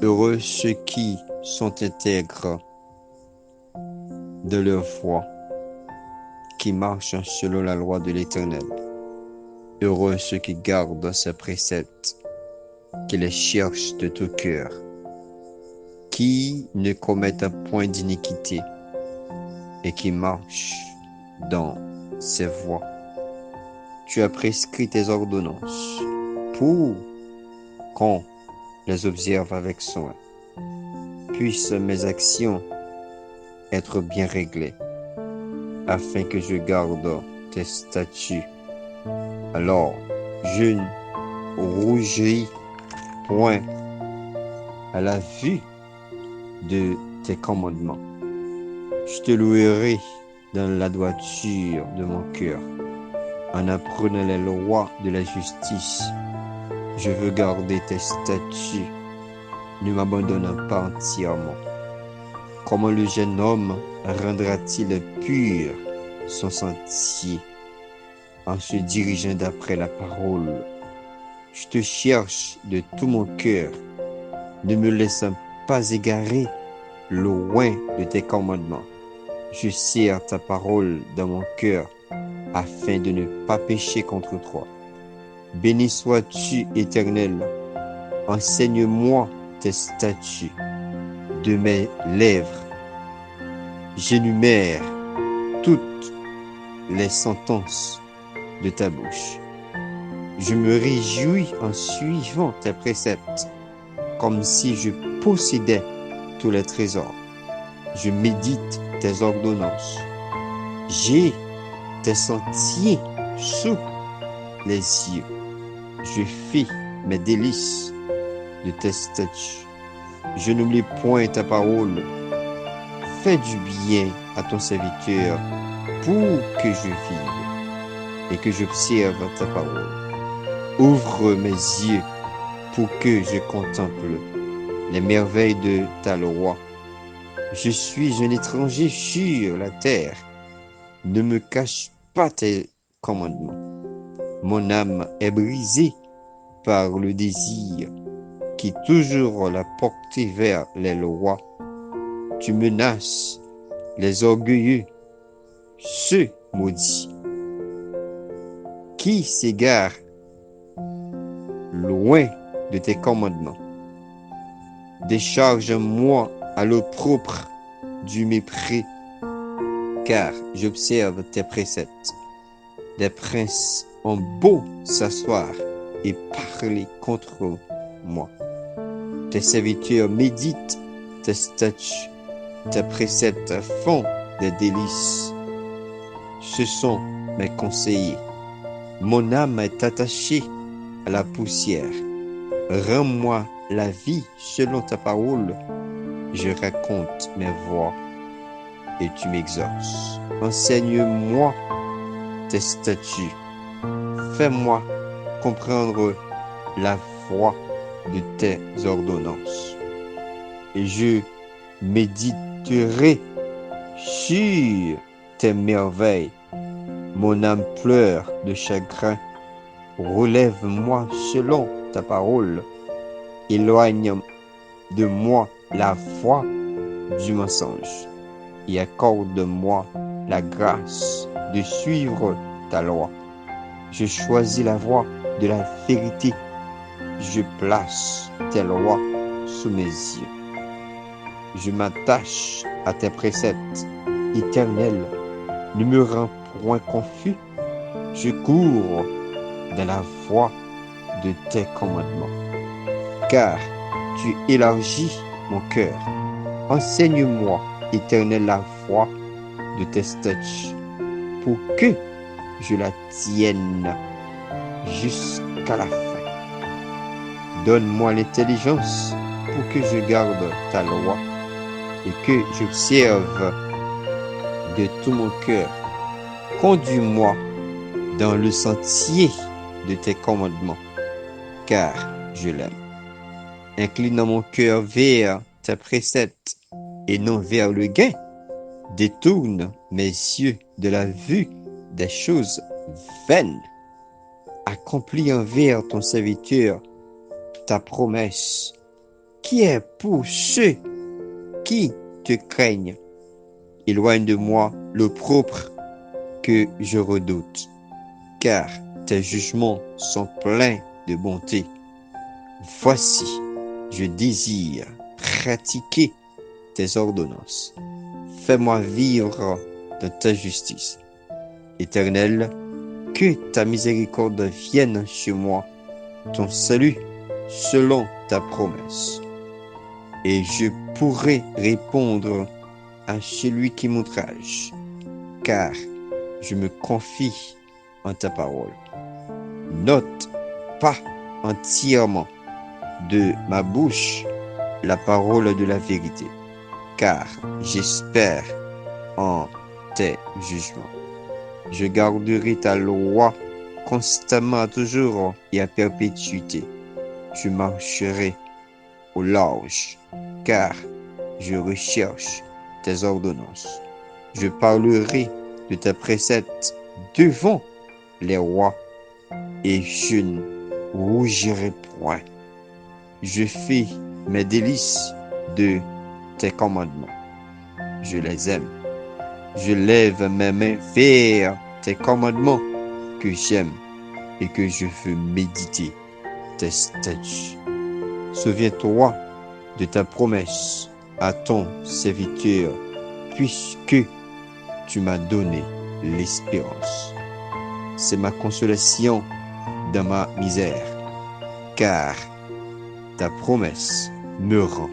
Heureux ceux qui sont intègres de leur foi, qui marchent selon la loi de l'Éternel. Heureux ceux qui gardent ses préceptes, qui les cherchent de tout cœur, qui ne commettent point d'iniquité et qui marchent dans ses voies. Tu as prescrit tes ordonnances pour qu'on les observe avec soin. Puissent mes actions être bien réglées, afin que je garde tes statuts. Alors, je ne rougis point à la vue de tes commandements. Je te louerai dans la droiture de mon cœur, en apprenant les lois de la justice. Je veux garder tes statuts, ne m'abandonnant pas entièrement. Comment le jeune homme rendra-t-il pur son sentier en se dirigeant d'après la parole? Je te cherche de tout mon cœur, ne me laissant pas égarer loin de tes commandements. Je serre ta parole dans mon cœur, afin de ne pas pécher contre toi. Béni sois-tu, Éternel, enseigne-moi tes statuts. De mes lèvres, j'énumère toutes les sentences de ta bouche. Je me réjouis en suivant tes préceptes, comme si je possédais tous les trésors. Je médite tes ordonnances. J'ai tes sentiers sous les yeux. Je fais mes délices de tes statuts. Je n'oublie point ta parole. Fais du bien à ton serviteur pour que je vive et que j'observe ta parole. Ouvre mes yeux pour que je contemple les merveilles de ta loi. Je suis un étranger sur la terre. Ne me cache pas tes commandements. Mon âme est brisée par le désir qui toujours la porter vers les lois. Tu menaces les orgueilleux, ceux maudits, qui s'égarent loin de tes commandements. Décharge-moi à l'opprobre du mépris, car j'observe tes préceptes. Des princes ont beau s'asseoir et parler contre moi. Tes serviteurs méditent tes statuts, tes préceptes font des délices. Ce sont mes conseillers. Mon âme est attachée à la poussière. Rends-moi la vie selon ta parole. Je raconte mes voies et tu m'exauces. Enseigne-moi tes statuts. Fais-moi comprendre la voie de tes ordonnances. Et je méditerai sur tes merveilles. Mon âme pleure de chagrin. Relève-moi selon ta parole. Éloigne de moi la voie du mensonge et accorde-moi la grâce de suivre ta loi. Je choisis la voie de la vérité. Je place tes lois sous mes yeux. Je m'attache à tes préceptes. Éternel, ne me rends point confus. Je cours dans la voie de tes commandements, car tu élargis mon cœur. Enseigne-moi, Éternel, la voie de tes statuts, pour que je la tienne jusqu'à la fin. Donne-moi l'intelligence pour que je garde ta loi et que j'observe de tout mon cœur. Conduis-moi dans le sentier de tes commandements, car je l'aime. Incline mon cœur vers tes préceptes et non vers le gain. Détourne mes yeux de la vue des choses vaines. Accomplis envers ton serviteur ta promesse qui est pour ceux qui te craignent. Éloigne de moi l'opprobre que je redoute, car tes jugements sont pleins de bonté. Voici, je désire pratiquer tes ordonnances. Fais-moi vivre dans ta justice. Éternel, que ta miséricorde vienne sur moi, ton salut selon ta promesse. Et je pourrai répondre à celui qui m'outrage, car je me confie en ta parole. Note pas entièrement de ma bouche la parole de la vérité, car j'espère en tes jugements. Je garderai ta loi constamment, toujours et à perpétuité. Je marcherai au large, car je recherche tes ordonnances. Je parlerai de tes préceptes devant les rois, et je ne rougirai point. Je fais mes délices de tes commandements. Je les aime. Je lève mes mains vers tes commandements que j'aime et que je veux méditer tes statuts. Souviens-toi de ta promesse à ton serviteur, puisque tu m'as donné l'espérance. C'est ma consolation dans ma misère, car ta promesse me rend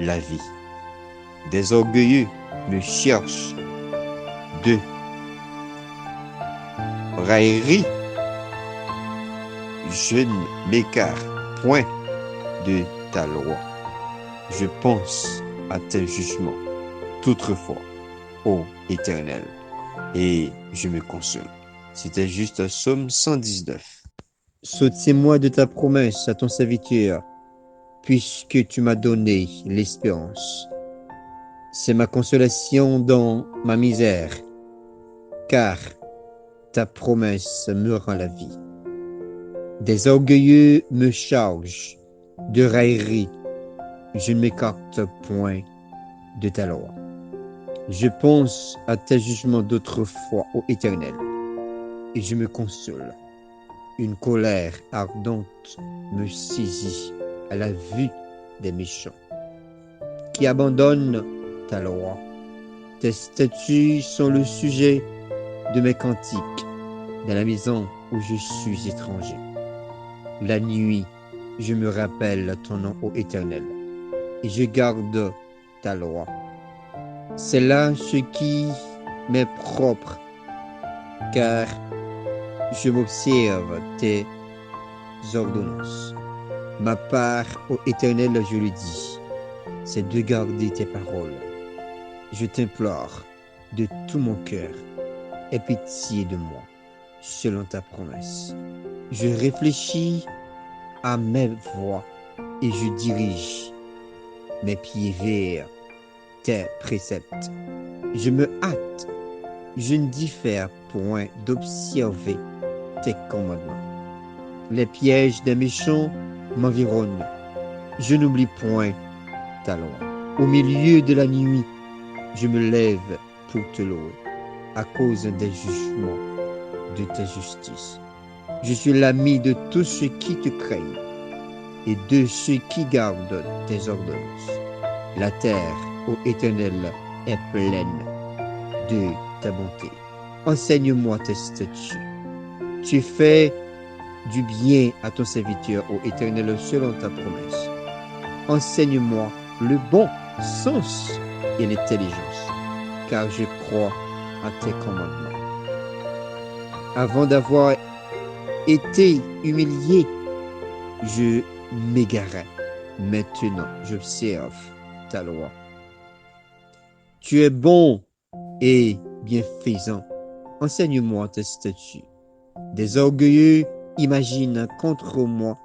la vie. Des orgueilleux me cherchent de raillerie. Je ne m'écarte point de ta loi. Je pense à tes jugements toutefois, ô Éternel, et je me console. C'était juste un psaume 119. Soutiens-moi de ta promesse à ton serviteur, puisque tu m'as donné l'espérance. C'est ma consolation dans ma misère, car ta promesse me rend la vie. Des orgueilleux me chargent de raillerie. Je ne m'écarte point de ta loi. Je pense à tes jugements d'autrefois, ô Éternel, et je me console. Une colère ardente me saisit à la vue des méchants, qui abandonnent ta loi. Tes statuts sont le sujet de mes cantiques, dans la maison où je suis étranger. La nuit, je me rappelle ton nom, ô Éternel, et je garde ta loi. C'est là ce qui m'est propre, car je m'observe tes ordonnances. Ma part, ô Éternel, je le dis, c'est de garder tes paroles. Je t'implore de tout mon cœur, aie pitié de moi, selon ta promesse. Je réfléchis à mes voies et je dirige mes pieds vers tes préceptes. Je me hâte, je ne diffère point d'observer tes commandements. Les pièges des méchants m'environnent. Je n'oublie point ta loi. Au milieu de la nuit, je me lève pour te louer, à cause des jugements de ta justice. Je suis l'ami de tous ceux qui te craignent et de ceux qui gardent tes ordonnances. La terre, ô Éternel, est pleine de ta bonté. Enseigne-moi tes statuts. Tu fais du bien à ton serviteur, ô Éternel, selon ta promesse. Enseigne-moi le bon sens et l'intelligence, car je crois à tes commandements. Avant d'avoir été humilié, je m'égarais. Maintenant, j'observe ta loi. Tu es bon et bienfaisant. Enseigne-moi tes statuts. Des orgueilleux imaginent contre moi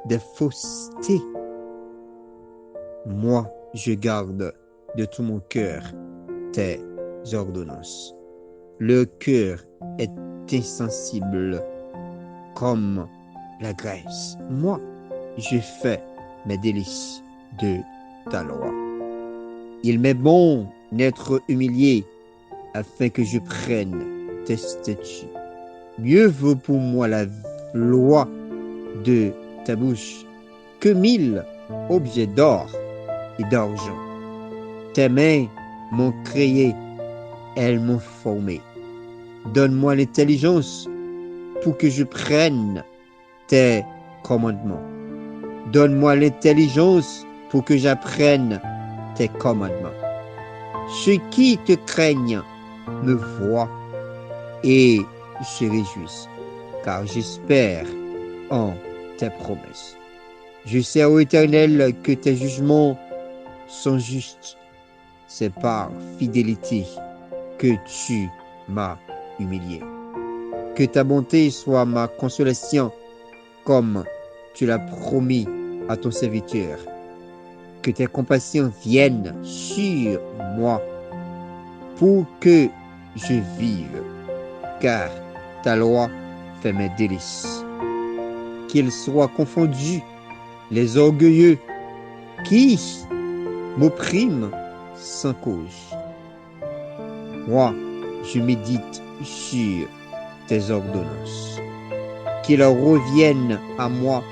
des faussetés. Moi, je garde de tout mon cœur tes ordonnances. Le cœur est insensible comme la graisse. Moi, je fais mes délices de ta loi. Il m'est bon d'être humilié afin que je prenne tes statuts. Mieux vaut pour moi la loi de ta bouche que 1000 objets d'or et d'argent. Tes mains m'ont créé, elles m'ont formé. Donne-moi l'intelligence pour que je prenne tes commandements. Donne-moi l'intelligence pour que j'apprenne tes commandements. Ceux qui te craignent me voient et se réjouissent, car j'espère en tes promesses. Je sais, ô Éternel, que tes jugements sont justes. C'est par fidélité que tu m'as humilié. Que ta bonté soit ma consolation, comme tu l'as promis à ton serviteur. Que tes compassions viennent sur moi pour que je vive, car ta loi fait mes délices. Qu'ils soient confondus les orgueilleux qui m'oppriment sans cause. Moi, je médite sur tes ordonnances. Qu'ils reviennent à moi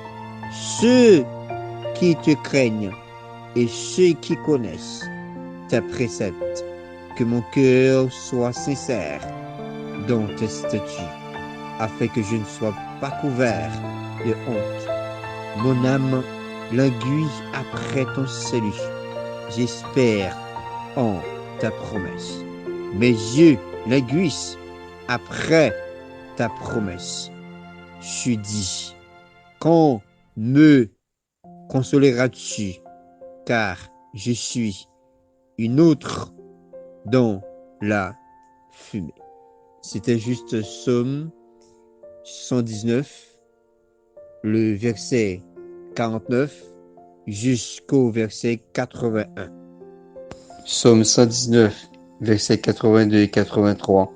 ceux qui te craignent et ceux qui connaissent tes préceptes. Que mon cœur soit sincère dans tes statuts, afin que je ne sois pas couvert de honte. Mon âme languit après ton salut. J'espère en ta promesse. Mes yeux languissent après ta promesse. Je dis, quand me consoleras-tu, car je suis une autre dans la fumée. C'était juste Psaume 119, le verset 49 jusqu'au verset 81. Psaume 119, versets 82 et 83.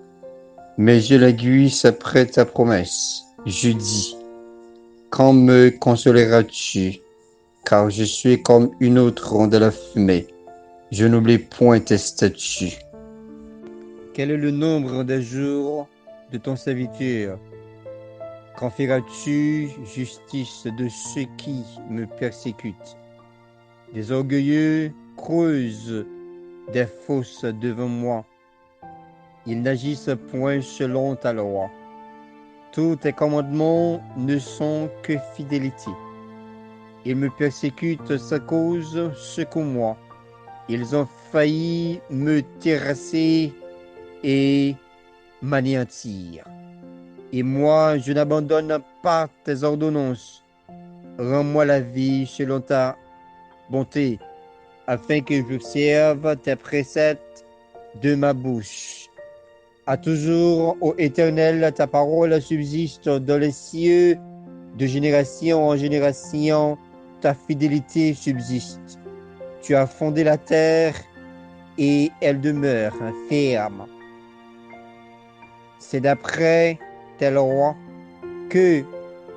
Mes yeux l'aiguillent après ta promesse. Je dis, quand me consoleras-tu, car je suis comme une autre dans la fumée. Je n'oublie point tes statuts. Quel est le nombre des jours de ton serviteur? Quand feras-tu justice de ceux qui me persécutent? Des orgueilleux creusent des fosses devant moi. Ils n'agissent point selon ta loi. Tous tes commandements ne sont que fidélité. Ils me persécutent sans cause, secours-moi. Ils ont failli me terrasser et m'anéantir. Et moi, je n'abandonne pas tes ordonnances. Rends-moi la vie selon ta bonté, afin que j'observe tes préceptes de ma bouche. À toujours, ô Éternel, ta parole subsiste dans les cieux, de génération en génération, ta fidélité subsiste. Tu as fondé la terre et elle demeure ferme. C'est d'après tes lois que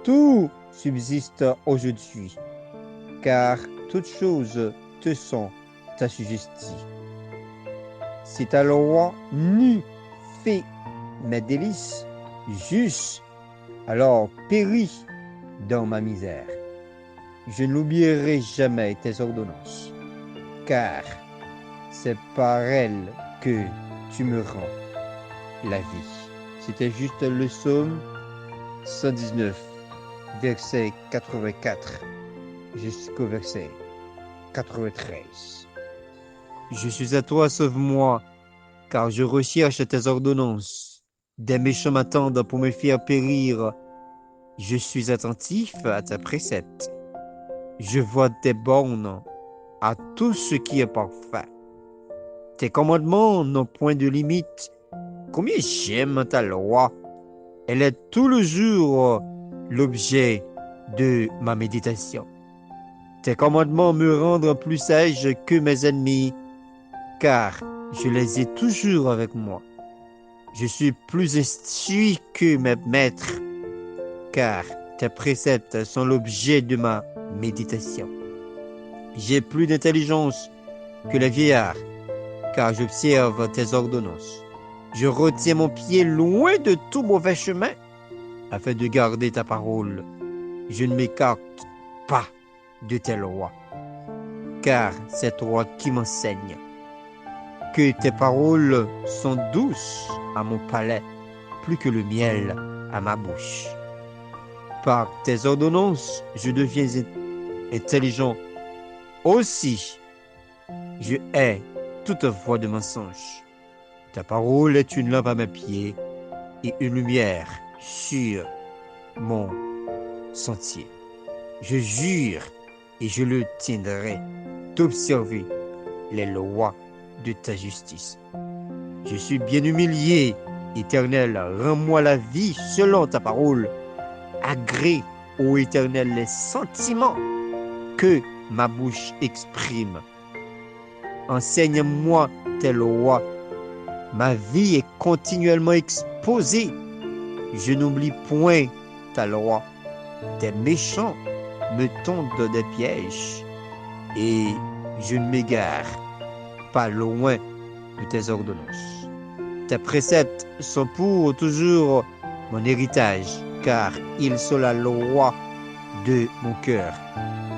tout subsiste aujourd'hui, car toutes choses te sont assujetties. Si ta loi n'eût fait mes délices, j'eusse alors péri dans ma misère. Je n'oublierai jamais tes ordonnances, car c'est par elles que tu me rends la vie. C'était juste le psaume 119, verset 84 jusqu'au verset 93. Je suis à toi, sauve-moi, car je recherche tes ordonnances. Des méchants m'attendent pour me faire périr. Je suis attentif à tes préceptes. Je vois tes bornes à tout ce qui est parfait. Tes commandements n'ont point de limite. Combien j'aime ta loi. Elle est tout le jour l'objet de ma méditation. Tes commandements me rendent plus sage que mes ennemis, car je les ai toujours avec moi. Je suis plus instruit que mes maîtres, car tes préceptes sont l'objet de ma méditation. J'ai plus d'intelligence que les vieillards, car j'observe tes ordonnances. Je retiens mon pied loin de tout mauvais chemin, afin de garder ta parole. Je ne m'écarte pas de tes lois, car c'est toi qui m'enseignes. Que tes paroles sont douces à mon palais, plus que le miel à ma bouche. Par tes ordonnances, je deviens intelligent. Aussi, je hais toute voix de mensonge. Ta parole est une lampe à mes pieds et une lumière sur mon sentier. Je jure et je le tiendrai d'observer les lois de ta justice. Je suis bien humilié, Éternel, rends-moi la vie selon ta parole. Agrée, ô Éternel, les sentiments que ma bouche exprime. Enseigne-moi tes lois. Ma vie est continuellement exposée. Je n'oublie point ta loi. Des méchants me tendent des pièges et je ne m'égare pas loin de tes ordonnances. Tes préceptes sont pour toujours mon héritage, car ils sont la loi de mon cœur.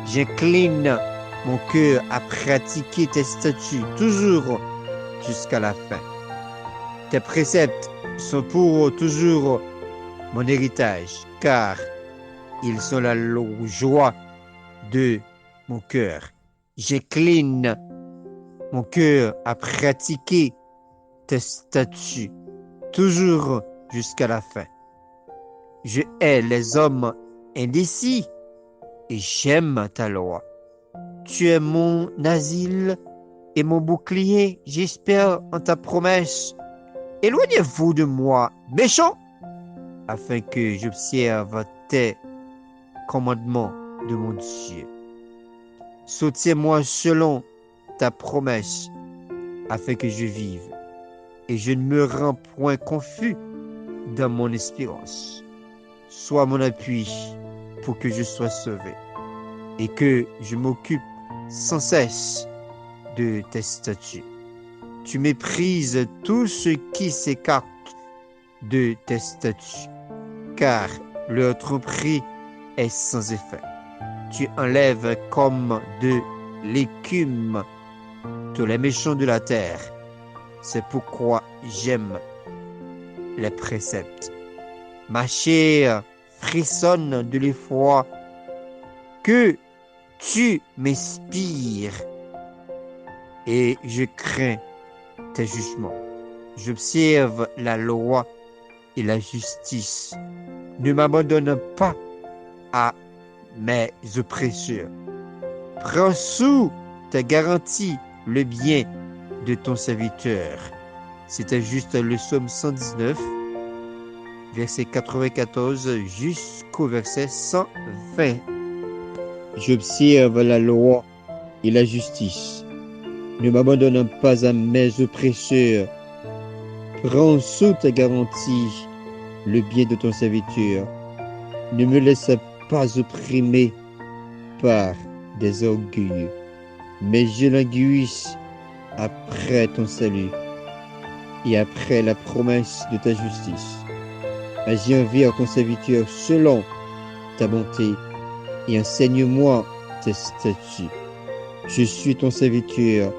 J'incline mon cœur à pratiquer tes statuts toujours jusqu'à la fin. Tes préceptes sont pour toujours mon héritage, car ils sont la joie de mon cœur. J'incline mon cœur à pratiquer tes statuts toujours jusqu'à la fin. Je hais les hommes indécis et j'aime ta loi. Tu es mon asile et mon bouclier. J'espère en ta promesse. Éloignez-vous de moi, méchants, afin que j'observe tes commandements de mon Dieu. Soutiens-moi selon ta promesse, afin que je vive, et je ne me rends point confus dans mon espérance. Sois mon appui pour que je sois sauvé, et que je m'occupe sans cesse de tes statuts. Tu méprises tous ceux qui s'écartent de tes statuts, car leur tromperie est sans effet. Tu enlèves comme de l'écume tous les méchants de la terre. C'est pourquoi j'aime les préceptes. Ma chair frissonne de l'effroi que tu m'inspires et je crains tes jugements. J'observe la loi et la justice. Ne m'abandonne pas à mes oppresseurs. Prends sous tes garanties le bien de ton serviteur. C'était juste le psaume 119, verset 94 jusqu'au verset 120. J'observe la loi et la justice. Ne m'abandonne pas à mes oppresseurs. Prends sous ta garantie le bien de ton serviteur. Ne me laisse pas opprimer par des orgueilleux, mais je languisse après ton salut et après la promesse de ta justice. Agis envers ton serviteur selon ta bonté et enseigne-moi tes statuts. Je suis ton serviteur,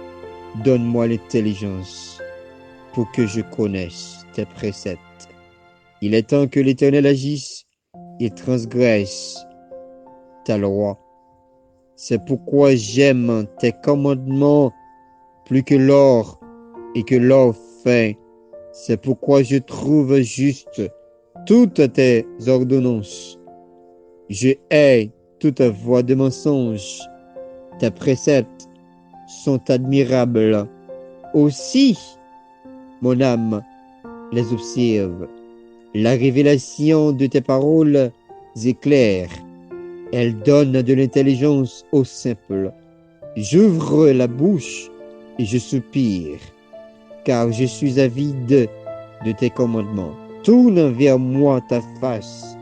donne-moi l'intelligence pour que je connaisse tes préceptes. Il est temps que l'Éternel agisse et transgresse ta loi. C'est pourquoi j'aime tes commandements plus que l'or et que l'or fin. C'est pourquoi je trouve juste toutes tes ordonnances. Je hais toute voie de mensonge. Tes préceptes sont admirables. Aussi, mon âme les observe. La révélation de tes paroles éclaire. Elle donne de l'intelligence aux simples. J'ouvre la bouche et je soupire, car je suis avide de tes commandements. Tourne vers moi ta face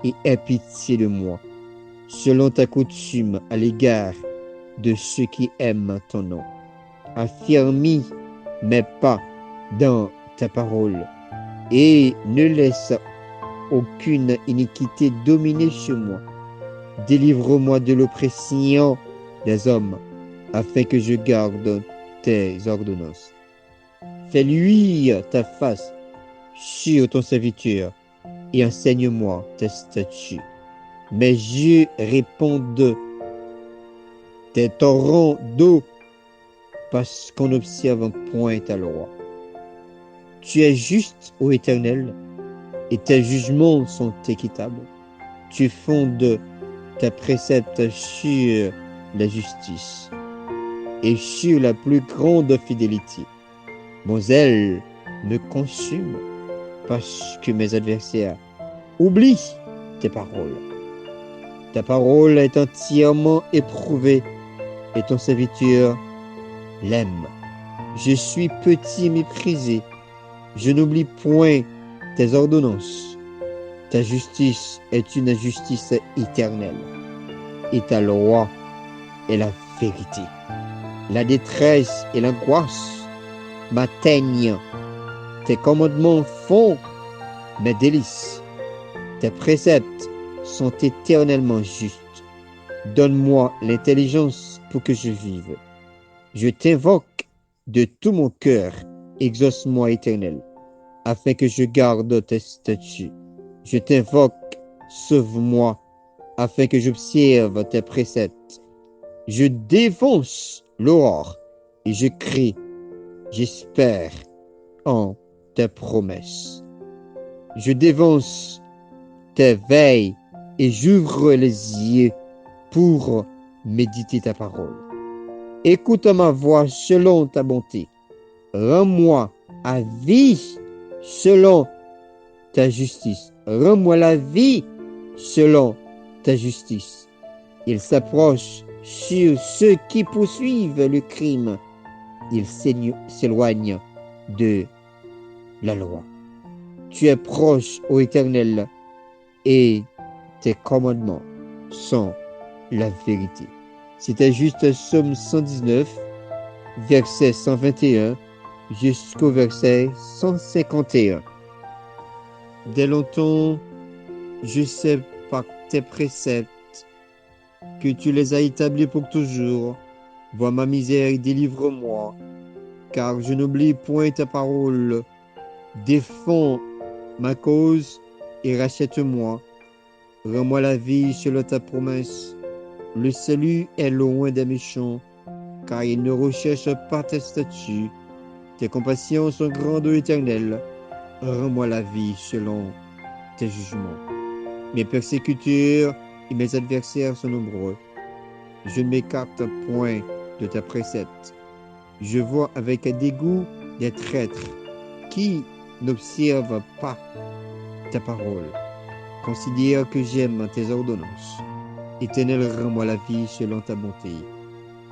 et aie pitié de moi, selon ta coutume à l'égard de ceux qui aiment ton nom. Affermis mes pas dans ta parole et ne laisse aucune iniquité dominer sur moi. Délivre-moi de l'oppression des hommes, afin que je garde tes ordonnances. Fais luire ta face sur ton serviteur et enseigne-moi tes statuts. Mes yeux répondent tes torrents d'eau parce qu'on n'observe point ta loi. Tu es juste, ô Éternel, et tes jugements sont équitables. Tu fondes tes préceptes sur la justice et sur la plus grande fidélité. Mon zèle me consume parce que mes adversaires oublient tes paroles. Ta parole est entièrement éprouvée et ton serviteur l'aime. Je suis petit et méprisé. Je n'oublie point tes ordonnances. Ta justice est une justice éternelle et ta loi est la vérité. La détresse et l'angoisse m'atteignent. Tes commandements font mes délices. Tes préceptes sont éternellement justes. Donne-moi l'intelligence pour que je vive. Je t'invoque de tout mon cœur. Exauce-moi, Éternel, afin que je garde tes statuts. Je t'invoque, sauve-moi, afin que j'observe tes préceptes. Je défonce l'aurore et je crie, j'espère en tes promesses. Je dévance tes veilles et j'ouvre les yeux pour méditer ta parole. Écoute ma voix selon ta bonté. Rends-moi à vie selon ta justice. Rends-moi la vie selon ta justice. Il s'approche sur ceux qui poursuivent le crime. Il s'éloigne de la loi. Tu es proche, ô Éternel, et tes commandements sont la vérité. C'était juste Psaume 119, verset 121 jusqu'au verset 151. Dès longtemps, je sais par tes préceptes que tu les as établis pour toujours. Vois ma misère et délivre-moi, car je n'oublie point ta parole. Défends ma cause et rachète-moi. Rends-moi la vie selon ta promesse. Le salut est loin des méchants, car ils ne recherchent pas tes statuts. Tes compassions sont grandes, éternelles. Rends-moi la vie selon tes jugements. Mes persécuteurs et mes adversaires sont nombreux. Je ne m'écarte point de tes préceptes. Je vois avec dégoût des traîtres qui n'observent pas ta parole. Considère que j'aime tes ordonnances. Éternel, rends-moi la vie selon ta bonté.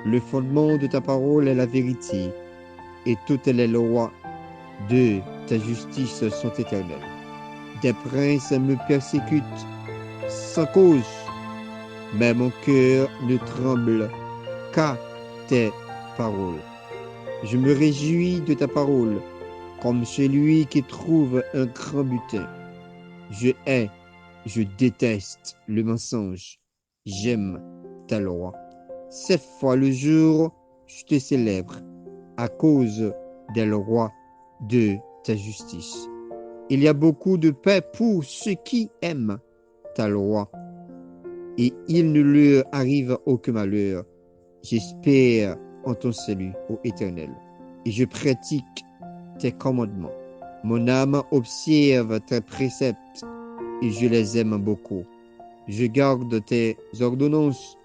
Le fondement de ta parole est la vérité, et toutes les lois de ta justice sont éternelles. Des princes me persécutent sans cause, mais mon cœur ne tremble qu'à tes paroles. Je me réjouis de ta parole, comme celui qui trouve un grand butin. Je hais, je déteste le mensonge. J'aime ta loi. 7 fois le jour, je te célèbre à cause des lois de ta justice. Il y a beaucoup de paix pour ceux qui aiment ta loi, et il ne leur arrive aucun malheur. J'espère en ton salut, ô Éternel, et je pratique tes commandements. Mon âme observe tes préceptes, et je les aime beaucoup. Je garde tes ordonnances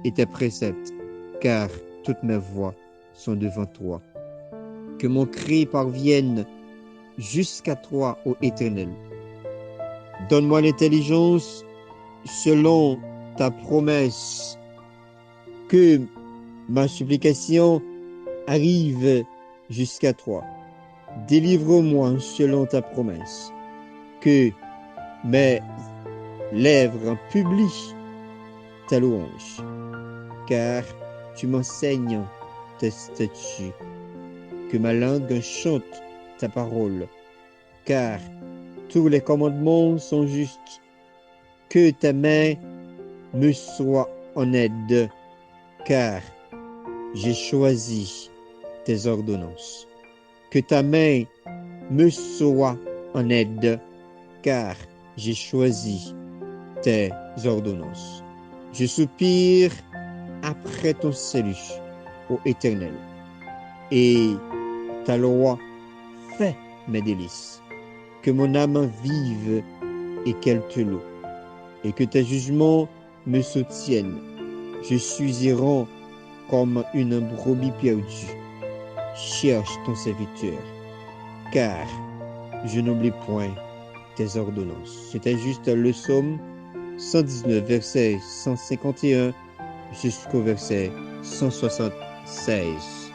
et tes préceptes, car toutes mes voies sont devant toi. Que mon cri parvienne jusqu'à toi, ô Éternel. Donne-moi l'intelligence selon ta promesse. Que ma supplication arrive jusqu'à toi. Délivre-moi selon ta promesse. Que mes lèvres publient ta louange, car tu m'enseignes tes statuts, que ma langue chante ta parole, car tous les commandements sont justes. Que ta main me soit en aide, car j'ai choisi tes ordonnances. Que ta main me soit en aide, car j'ai choisi tes ordonnances. Je soupire après ton salut, ô Éternel, et ta loi fait mes délices. Que mon âme vive et qu'elle te loue, et que tes jugements me soutiennent. Je suis errant comme une brebis perdue. Cherche ton serviteur, car je n'oublie point tes ordonnances. C'était juste le psaume 119, verset 151 jusqu'au verset 176.